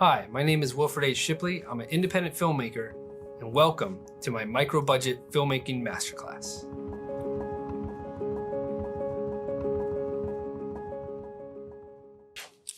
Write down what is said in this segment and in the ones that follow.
Hi, my name is Wilfred H. Shipley. I'm an independent filmmaker, and welcome to my Micro-Budget Filmmaking Masterclass.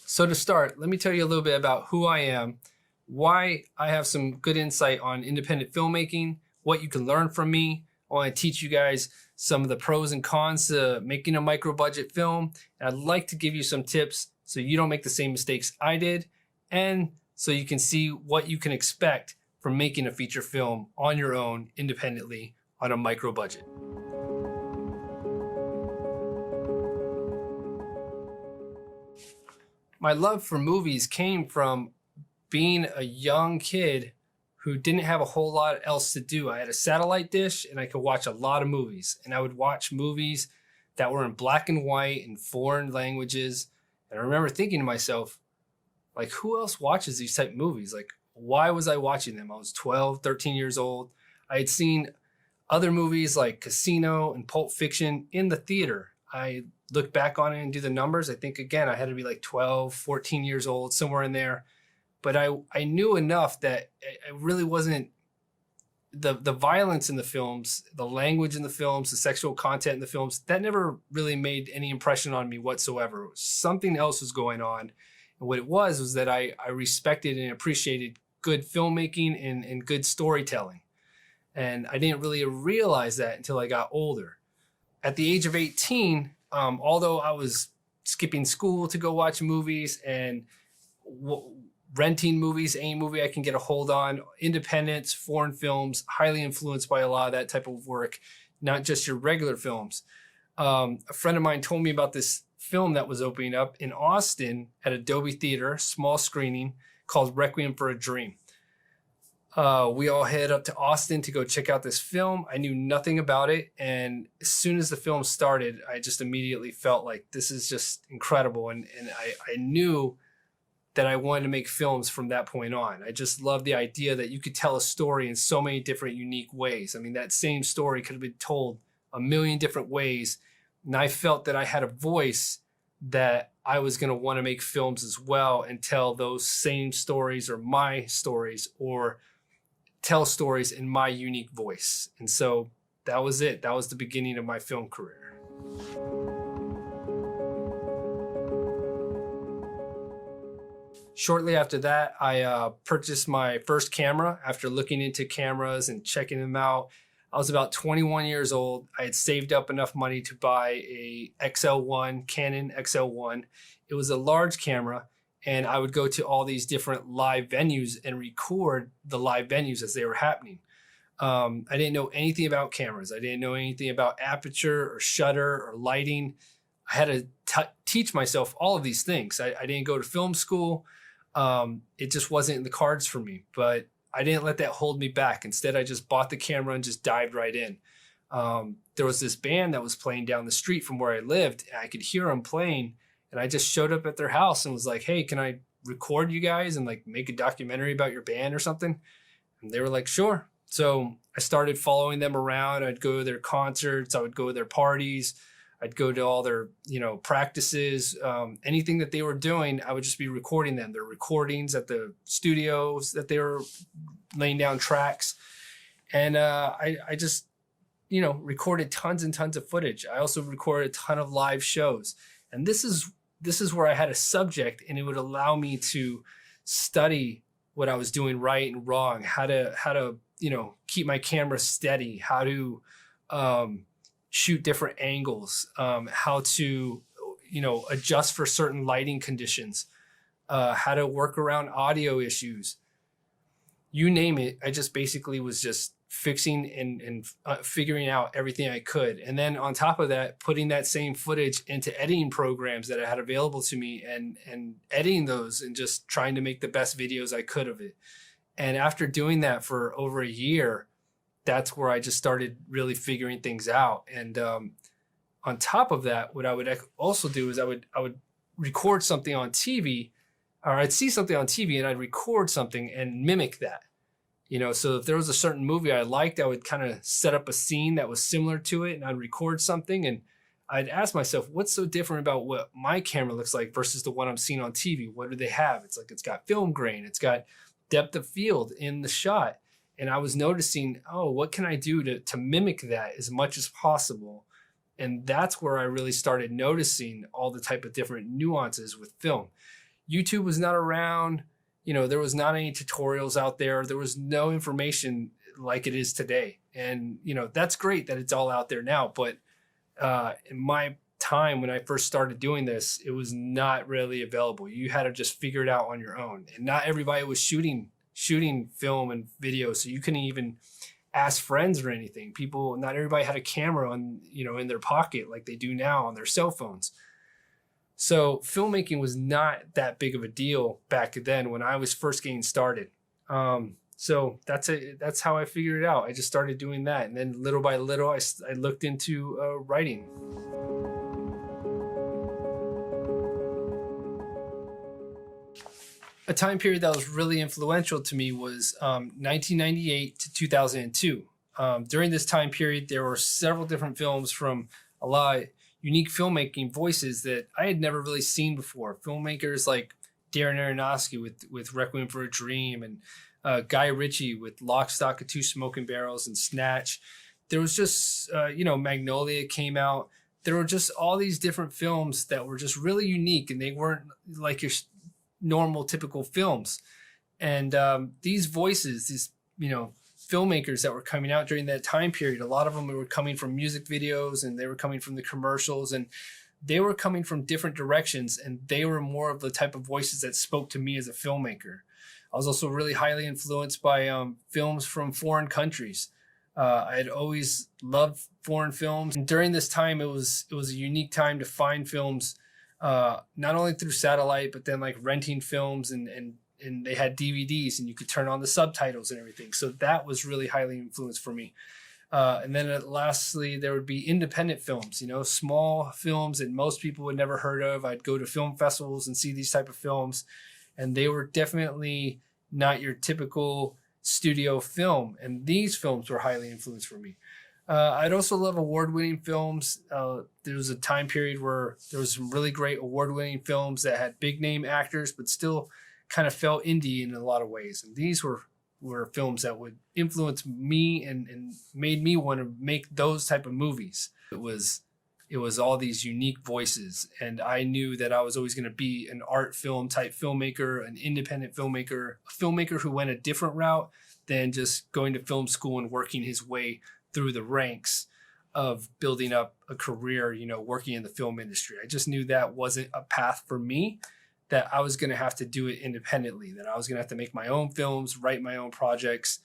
So to start, let me tell you a little bit about who I am, why I have some good insight on independent filmmaking, what you can learn from me. I want to teach you guys some of the pros and cons to making a micro-budget film, and I'd like to give you some tips so you don't make the same mistakes I did, and so you can see what you can expect from making a feature film on your own independently on a micro budget. My love for movies came from being a young kid who didn't have a whole lot else to do. I had a satellite dish and I could watch a lot of movies, and I would watch movies that were in black and white in foreign languages. And I remember thinking to myself, like, who else watches these type of movies? Like, why was I watching them? I was 12, 13 years old. I had seen other movies like Casino and Pulp Fiction in the theater. I look back on it and do the numbers. I think, again, I had to be like 12, 14 years old, somewhere in there. But I knew enough that I really wasn't, the violence in the films, the language in the films, the sexual content in the films, that never really made any impression on me whatsoever. Something else was going on. And what it was that I respected and appreciated good filmmaking and good storytelling. And I didn't really realize that until I got older. At the age of 18, although I was skipping school to go watch movies and renting movies, any movie I can get a hold on, independents, foreign films, highly influenced by a lot of that type of work, not just your regular films. A friend of mine told me about this film that was opening up in Austin at Adobe Theater, small screening, called Requiem for a Dream. We all head up to Austin to go check out this film. I knew nothing about it, and as soon as the film started, I just immediately felt like this is just incredible, and I knew that I wanted to make films from that point on. I just loved the idea that you could tell a story in so many different unique ways. I mean, that same story could have been told a million different ways, and I felt that I had a voice that I was going to want to make films as well and tell those same stories or my stories or tell stories in my unique voice. And so that was it. That was the beginning of my film career. Shortly after that, I purchased my first camera after looking into cameras and checking them out. I was about 21 years old. I had saved up enough money to buy a XL1, Canon XL1. It was a large camera, and I would go to all these different live venues and record the live venues as they were happening. I didn't know anything about cameras. I didn't know anything about aperture or shutter or lighting. I had to teach myself all of these things. I didn't go to film school. It just wasn't in the cards for me, but I didn't let that hold me back. Instead, I just bought the camera and just dived right in. There was this band that was playing down the street from where I lived, and I could hear them playing, and I just showed up at their house and was like, hey, can I record you guys and like make a documentary about your band or something? And they were like, sure. So I started following them around. I'd go to their concerts. I would go to their parties. I'd go to all their, practices, anything that they were doing. I would just be recording them. Their recordings at the studios that they were laying down tracks. And I just, recorded tons and tons of footage. I also recorded a ton of live shows. And this is where I had a subject, and it would allow me to study what I was doing right and wrong, how to keep my camera steady, how to shoot different angles, how to, adjust for certain lighting conditions, how to work around audio issues, you name it. I just basically was just fixing and figuring out everything I could. And then on top of that, putting that same footage into editing programs that I had available to me and editing those and just trying to make the best videos I could of it. And after doing that for over a year, that's where I just started really figuring things out. And on top of that, what I would also do is I would record something on TV, or I'd see something on TV and I'd record something and mimic that. So if there was a certain movie I liked, I would kind of set up a scene that was similar to it, and I'd record something and I'd ask myself, what's so different about what my camera looks like versus the one I'm seeing on TV? What do they have? It's like, it's got film grain, it's got depth of field in the shot. And I was noticing, oh, what can I do to mimic that as much as possible? And that's where I really started noticing all the type of different nuances with film. YouTube was not around, there was not any tutorials out there. There was no information like it is today. And, that's great that it's all out there now. But in my time when I first started doing this, it was not really available. You had to just figure it out on your own. And not everybody was shooting film and video. So you couldn't even ask friends or anything. Not everybody had a camera on, in their pocket like they do now on their cell phones. So filmmaking was not that big of a deal back then when I was first getting started. So that's how I figured it out. I just started doing that. And then little by little, I looked into writing. A time period that was really influential to me was 1998 to 2002. During this time period, there were several different films from a lot of unique filmmaking voices that I had never really seen before. Filmmakers like Darren Aronofsky with Requiem for a Dream, and Guy Ritchie with Lock, Stock, and Two Smoking Barrels and Snatch. There was just, Magnolia came out. There were just all these different films that were just really unique, and they weren't like your normal, typical films. And these voices, these, filmmakers that were coming out during that time period, a lot of them were coming from music videos, and they were coming from the commercials, and they were coming from different directions, and they were more of the type of voices that spoke to me as a filmmaker. I was also really highly influenced by films from foreign countries. I had always loved foreign films. And during this time, it was a unique time to find films, not only through satellite, but then like renting films, and they had DVDs, and you could turn on the subtitles and everything. So that was really highly influenced for me. And then lastly, there would be independent films, small films that most people would never heard of. I'd go to film festivals and see these type of films, and they were definitely not your typical studio film. And these films were highly influenced for me. I'd also love award-winning films. There was a time period where there was some really great award-winning films that had big-name actors, but still kind of felt indie in a lot of ways. And these were films that would influence me and made me want to make those type of movies. It was all these unique voices, and I knew that I was always going to be an art film type filmmaker, an independent filmmaker, a filmmaker who went a different route than just going to film school and working his way through the ranks of building up a career, working in the film industry. I just knew that wasn't a path for me, that I was going to have to do it independently, that I was going to have to make my own films, write my own projects,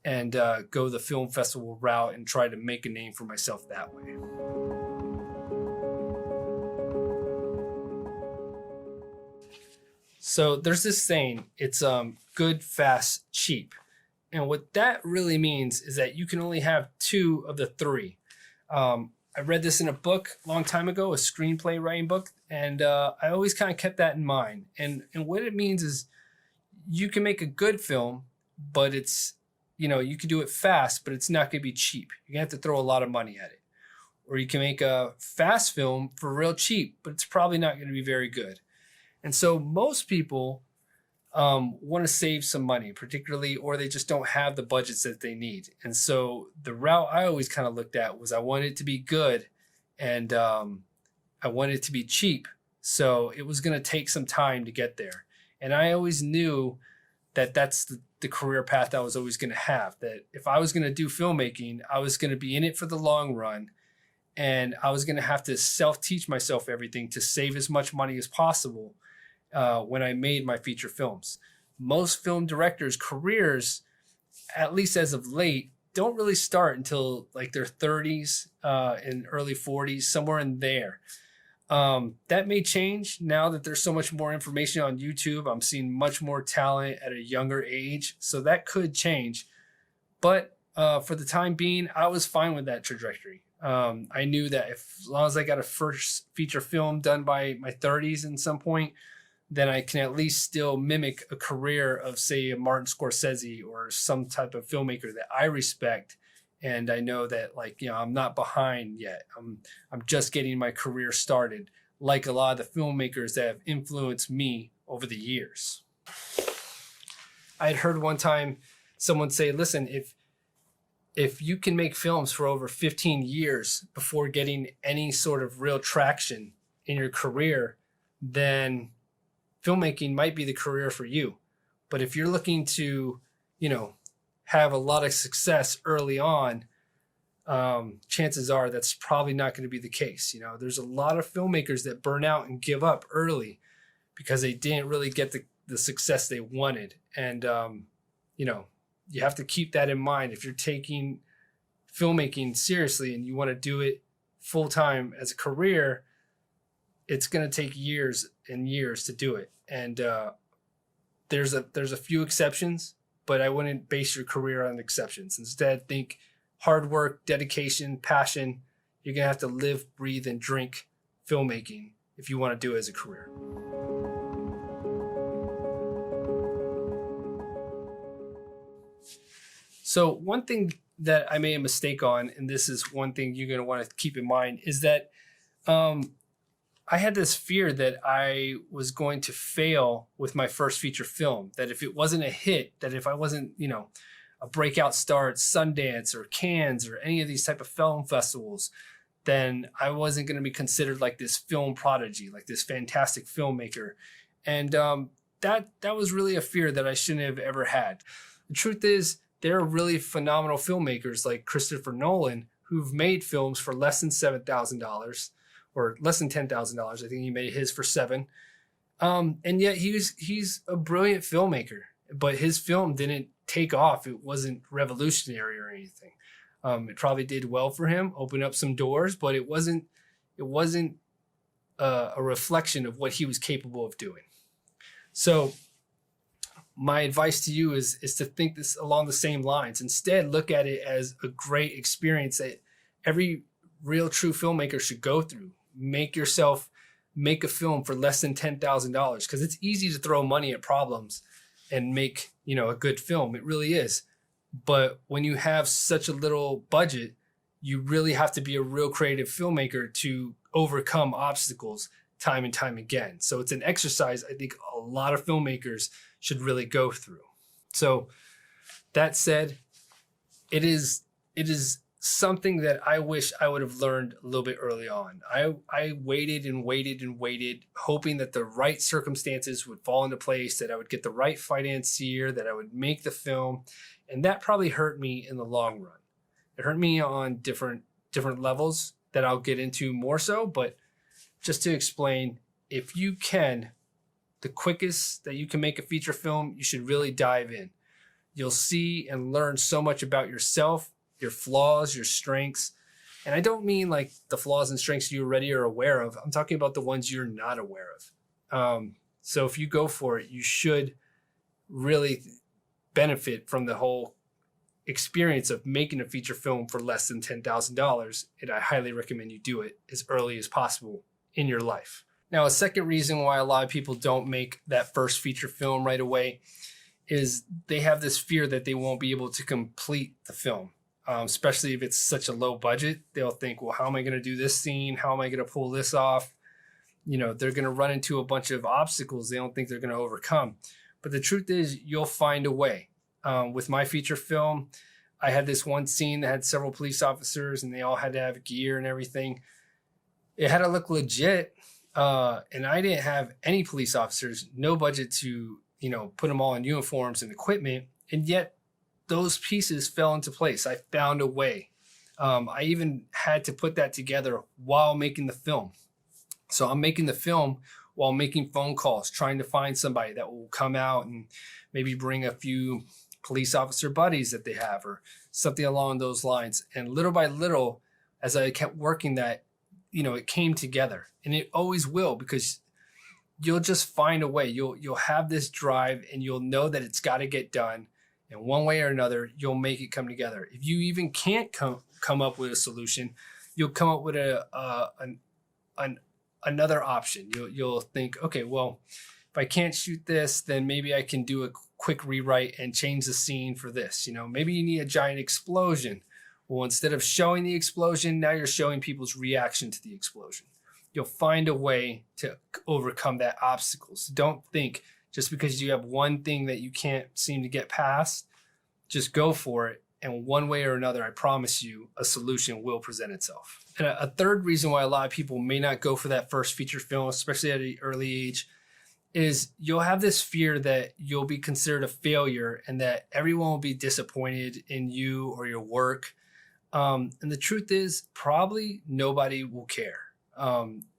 and go the film festival route and try to make a name for myself that way. So there's this saying, it's good, fast, cheap. And what that really means is that you can only have two of the three. I read this in a book a long time ago, a screenplay writing book, and I always kind of kept that in mind. And what it means is you can make a good film, but it's, you can do it fast, but it's not going to be cheap. You're going to have to throw a lot of money at it. Or you can make a fast film for real cheap, but it's probably not going to be very good. And so most people want to save some money, particularly, or they just don't have the budgets that they need. And so the route I always kind of looked at was I wanted it to be good, and I wanted it to be cheap. So it was going to take some time to get there. And I always knew that that's the career path I was always going to have, that if I was going to do filmmaking, I was going to be in it for the long run. And I was going to have to self-teach myself everything to save as much money as possible when I made my feature films. Most film directors' careers, at least as of late, don't really start until like their 30s and early 40s, somewhere in there. That may change now that there's so much more information on YouTube. I'm seeing much more talent at a younger age, so that could change. But for the time being, I was fine with that trajectory. I knew that as long as I got a first feature film done by my 30s in some point, then I can at least still mimic a career of, say, a Martin Scorsese or some type of filmmaker that I respect And I know that, like, I'm not behind yet. I'm just getting my career started, like a lot of the filmmakers that have influenced me over the years. I had heard one time someone say, listen, if you can make films for over 15 years before getting any sort of real traction in your career, then filmmaking might be the career for you. But if you're looking to, have a lot of success early on, chances are that's probably not going to be the case. There's a lot of filmmakers that burn out and give up early because they didn't really get the success they wanted. And, you have to keep that in mind. If you're taking filmmaking seriously and you want to do it full time as a career, it's going to take years and years to do it. And there's a few exceptions, but I wouldn't base your career on exceptions. Instead, think hard work, dedication, passion. You're going to have to live, breathe, and drink filmmaking if you want to do it as a career. So one thing that I made a mistake on, and this is one thing you're going to want to keep in mind, is that I had this fear that I was going to fail with my first feature film, that if it wasn't a hit, that if I wasn't, a breakout star at Sundance or Cannes or any of these type of film festivals, then I wasn't going to be considered like this film prodigy, like this fantastic filmmaker. And that was really a fear that I shouldn't have ever had. The truth is, there are really phenomenal filmmakers like Christopher Nolan who've made films for less than $7,000 or less than $10,000. I think he made his for $7,000. And yet he's a brilliant filmmaker, but his film didn't take off. It wasn't revolutionary or anything. It probably did well for him, opened up some doors, but it wasn't a reflection of what he was capable of doing. So my advice to you is to think this along the same lines. Instead, look at it as a great experience that every real true filmmaker should go through. Make a film for less than $10,000 because it's easy to throw money at problems and make, a good film. It really is. But when you have such a little budget, you really have to be a real creative filmmaker to overcome obstacles time and time again. So it's an exercise I think a lot of filmmakers should really go through. So that said, it is something that I wish I would have learned a little bit early on. I waited and waited and waited, hoping that the right circumstances would fall into place, that I would get the right financier, that I would make the film. And that probably hurt me in the long run. It hurt me on different levels that I'll get into more so. But just to explain, if you can, the quickest that you can make a feature film, you should really dive in. You'll see and learn so much about yourself, your flaws, your strengths. And I don't mean like the flaws and strengths you already are aware of. I'm talking about the ones you're not aware of. So if you go for it, you should really benefit from the whole experience of making a feature film for less than $10,000. And I highly recommend you do it as early as possible in your life. Now, a second reason why a lot of people don't make that first feature film right away is they have this fear that they won't be able to complete the film, especially if it's such a low budget. They'll think, well, how am I going to do this scene? How am I going to pull this off? They're going to run into a bunch of obstacles they don't think they're going to overcome. But the truth is, you'll find a way. With my feature film, I had this one scene that had several police officers and they all had to have gear and everything. It had to look legit. And I didn't have any police officers, no budget to, put them all in uniforms and equipment. And yet those pieces fell into place. I found a way. I even had to put that together while making the film. So I'm making the film while making phone calls, trying to find somebody that will come out and maybe bring a few police officer buddies that they have or something along those lines. And little by little, as I kept working that, it came together, and it always will, because you'll just find a way. You'll have this drive and you'll know that it's got to get done. And one way or another, you'll make it come together. If you even can't come up with a solution, you'll come up with another option. You'll think, okay, well, if I can't shoot this, then maybe I can do a quick rewrite and change the scene for this. Maybe you need a giant explosion, Well, instead of showing the explosion, now you're showing people's reaction to the explosion. You'll find a way to overcome that obstacle. So don't think just because you have one thing that you can't seem to get past, just go for it. And one way or another, I promise you, a solution will present itself. And a third reason why a lot of people may not go for that first feature film, especially at an early age, is you'll have this fear that you'll be considered a failure and that everyone will be disappointed in you or your work. And the truth is, probably nobody will care.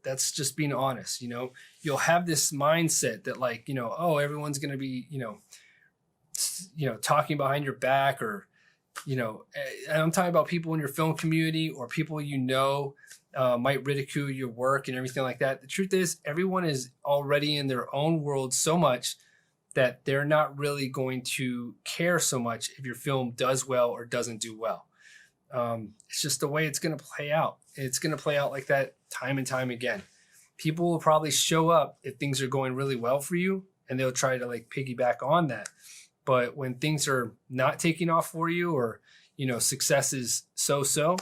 That's just being honest. You'll have this mindset that oh, everyone's going to be, talking behind your back, or, and I'm talking about people in your film community or people might ridicule your work and everything like that. The truth is, everyone is already in their own world so much that they're not really going to care so much if your film does well or doesn't do well. It's just the way it's going to play out. It's going to play out like that time and time again. People will probably show up if things are going really well for you, and they'll try to piggyback on that. But when things are not taking off for you, or, success is so-so,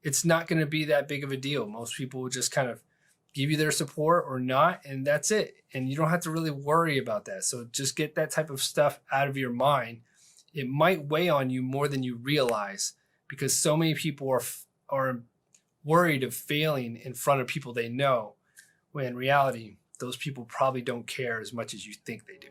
it's not going to be that big of a deal. Most people will just kind of give you their support or not, and that's it. And you don't have to really worry about that. So just get that type of stuff out of your mind. It might weigh on you more than you realize, because so many people are worried of failing in front of people they know, when in reality, those people probably don't care as much as you think they do.